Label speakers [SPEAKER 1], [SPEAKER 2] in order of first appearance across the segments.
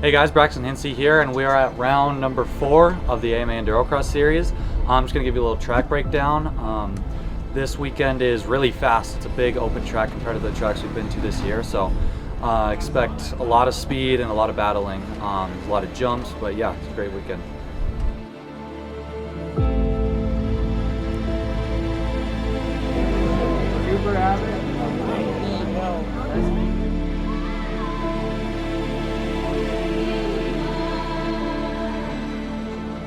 [SPEAKER 1] Hey guys, Braxton Hinsey here, and we are at round number 4 of the AMA EnduroCross series. I'm just going to give you a little track breakdown. This weekend is really fast. It's a big open track compared to the tracks we've been to this year, so expect a lot of speed and a lot of battling, a lot of jumps, but yeah, it's a great weekend.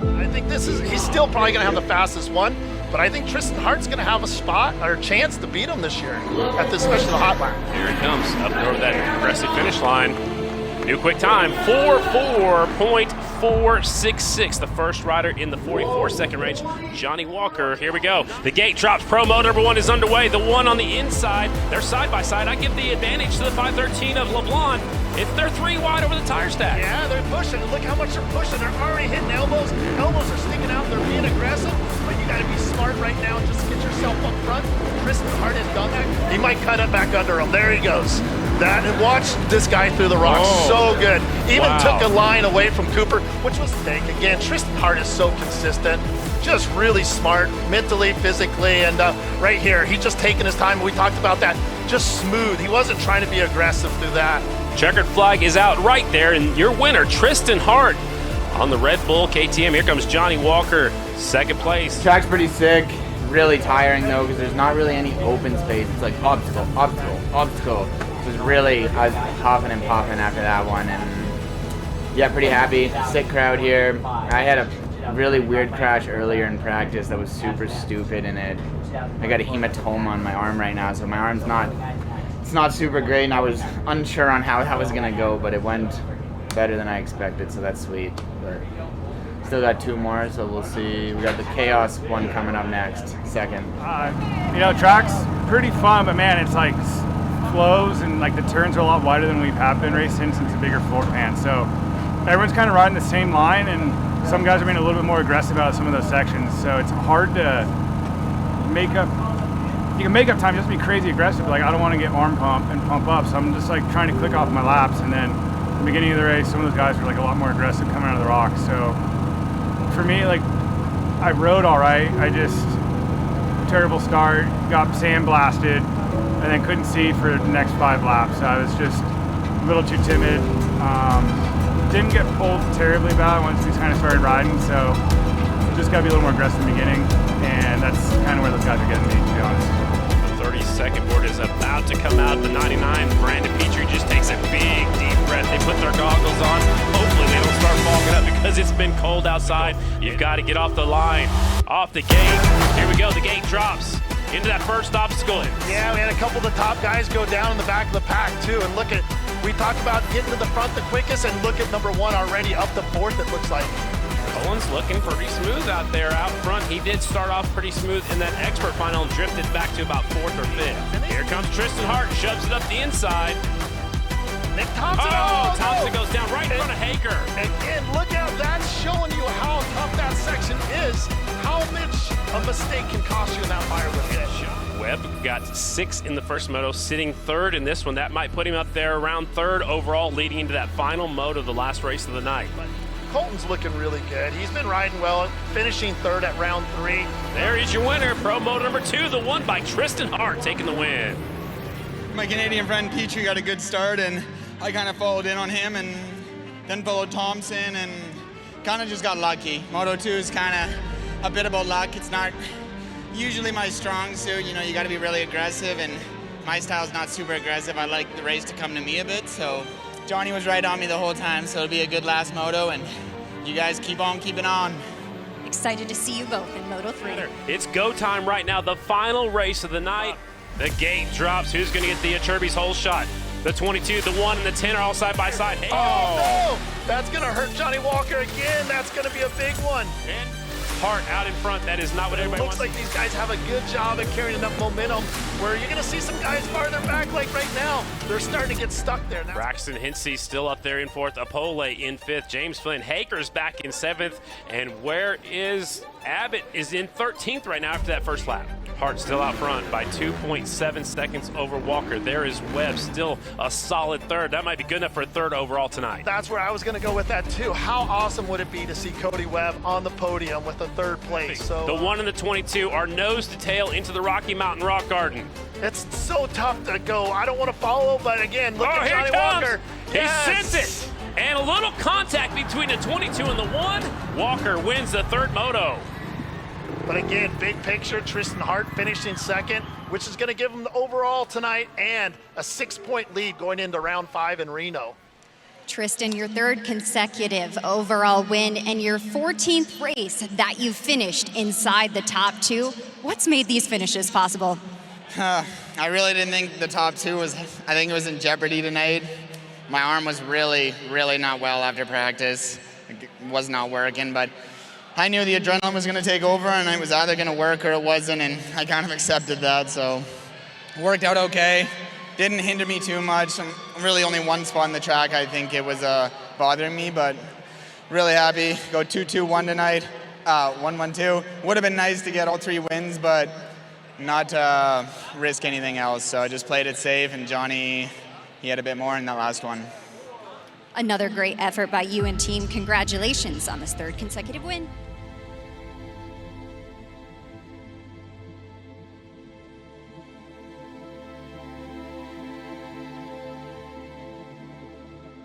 [SPEAKER 2] I think he's still probably going to have the fastest one, but I think Tristan Hart's going to have a spot or a chance to beat him this year, at this, especially the hot lap.
[SPEAKER 3] Here it comes, up over that aggressive finish line. New quick time, 4:4.466. The first rider in the 44-second range, Johnny Walker. Here we go. The gate drops. Promo number 1 is underway. The one on the inside, they're side by side. I give the advantage to the 513 of LeBlanc. They're 3 wide over the tire stack.
[SPEAKER 2] Yeah, they're pushing. Look how much they're pushing. They're already hitting elbows. Elbows are sticking out. They're being aggressive. But you got to be smart right now and just get yourself up front. Tristan Hart has done that. He might cut it back under him. There he goes. That, and watch this guy through the rocks. So good. Even took a line away from Cooper, which was thick. Again, Tristan Hart is so consistent. Just really smart, mentally, physically, and right here, he's just taking his time. We talked about that. Just smooth. He wasn't trying to be aggressive through that.
[SPEAKER 3] Checkered flag is out right there, and your winner, Tristan Hart, on the Red Bull KTM. Here comes Johnny Walker, second place.
[SPEAKER 4] Track's pretty sick. Really tiring though, because there's not really any open space. It's like obstacle, obstacle, obstacle. It was really, I was huffing and puffing after that one, and yeah, pretty happy. Sick crowd here. I had a really weird crash earlier in practice that was super stupid, and I got a hematoma on my arm right now, so my arm's it's not super great, and I was unsure on how that was gonna go, but it went better than I expected, so that's sweet. But still got 2 more, so we'll see. We got the Chaos one coming up next, second.
[SPEAKER 5] Track's pretty fun, but man, it's like flows and like the turns are a lot wider than we've been racing since a bigger floor pan. So everyone's kind of riding the same line, and some guys are being a little bit more aggressive out of some of those sections. So it's hard to make up. You can make up time, just be crazy aggressive. Like I don't want to get arm pump and pump up, so I'm just like trying to click off my laps. And then at the beginning of the race, some of those guys are like a lot more aggressive coming out of the rocks. So for me, like I rode all right. I just terrible start, got sandblasted, and then couldn't see for the next 5 laps. So I was just a little too timid. Didn't get pulled terribly bad once we kind of started riding, so just got to be a little more aggressive in the beginning, and that's kind of where those guys are getting me, to be honest.
[SPEAKER 3] The 30-second board is about to come out. The 99, Brandon Petrie just takes a big, deep breath. They put their goggles on. Hopefully they don't start fogging up because it's been cold outside. You've got to get off the line, off the gate. Here we go, the gate drops into that first obstacle.
[SPEAKER 2] Yeah, we had a couple of the top guys go down in the back of the pack too, and look at, we talked about getting to the front the quickest, and look at number 1 already up to 4th, it looks like.
[SPEAKER 3] Colin's looking pretty smooth out there out front. He did start off pretty smooth in that expert final and drifted back to about 4th or 5th. Here comes Tristan Hart, shoves it up the inside.
[SPEAKER 2] Nick Thompson,
[SPEAKER 3] Thompson goes down right in front of Hager.
[SPEAKER 2] Again, look out, that's showing you how tough that section is, how much a mistake can cost you in that fire with it.
[SPEAKER 3] Webb got 6 in the first moto, sitting 3rd in this one. That might put him up there around 3rd overall, leading into that final moto, the last race of the night.
[SPEAKER 2] But Colton's looking really good. He's been riding well, finishing 3rd at round 3.
[SPEAKER 3] There is your winner, Pro Moto number 2, the one by Tristan Hart, taking the win.
[SPEAKER 6] My Canadian friend Petrie got a good start, and I kind of followed in on him, and then followed Thompson, and kind of just got lucky. Moto 2 is kind of a bit about luck. It's not usually my strong suit. You got to be really aggressive, and my style's not super aggressive. I like the race to come to me a bit, so Johnny was right on me the whole time, so it'll be a good last moto, and you guys keep on keeping on.
[SPEAKER 7] Excited to see you both in Moto 3.
[SPEAKER 3] It's go time right now, the final race of the night. The gate drops. Who's going to get the Kirby's hole shot? The 22, the 1, and the 10 are all side by side. Hey.
[SPEAKER 2] Oh, no! That's going to hurt Johnny Walker again. That's going to be a big one.
[SPEAKER 3] And Hart out in front. That is not what everybody wants.
[SPEAKER 2] Looks like these guys have a good job at carrying enough momentum where you're going to see some guys farther back, like right now. They're starting to get stuck there.
[SPEAKER 3] Braxton Hinsey still up there in 4th. Apole in 5th. James Flynn Haker's back in 7th. And where is Abbott is in 13th right now after that first lap. Hart still out front by 2.7 seconds over Walker. There is Webb, still a solid third. That might be good enough for a third overall tonight.
[SPEAKER 2] That's where I was going to go with that too. How awesome would it be to see Cody Webb on the podium with a third place? So
[SPEAKER 3] the 1 and the 22 are nose to tail into the Rocky Mountain Rock Garden.
[SPEAKER 2] it's so tough to go. I don't want to follow, but again, look at
[SPEAKER 3] Here
[SPEAKER 2] Johnny
[SPEAKER 3] it comes.
[SPEAKER 2] Walker.
[SPEAKER 3] He
[SPEAKER 2] Yes.
[SPEAKER 3] sent it. And a little contact between the 22 and the 1. Walker wins the third moto.
[SPEAKER 2] But again, big picture, Tristan Hart finishing second, which is going to give him the overall tonight and a 6-point lead going into round 5 in Reno.
[SPEAKER 7] Tristan, your third consecutive overall win and your 14th race that you finished inside the top 2. What's made these finishes possible?
[SPEAKER 4] I really didn't think the top 2 was, I think it was in jeopardy tonight. My arm was really, really not well after practice. It was not working, but I knew the adrenaline was going to take over and it was either going to work or it wasn't, and I kind of accepted that, so it worked out okay. Didn't hinder me too much. Really only one spot in the track I think it was bothering me, but really happy. Go 2-2-1 tonight, 1-1-2. Would have been nice to get all 3 wins, but not risk anything else, so I just played it safe, and Johnny, he had a bit more in that last one.
[SPEAKER 7] Another great effort by you and team. Congratulations on this third consecutive win.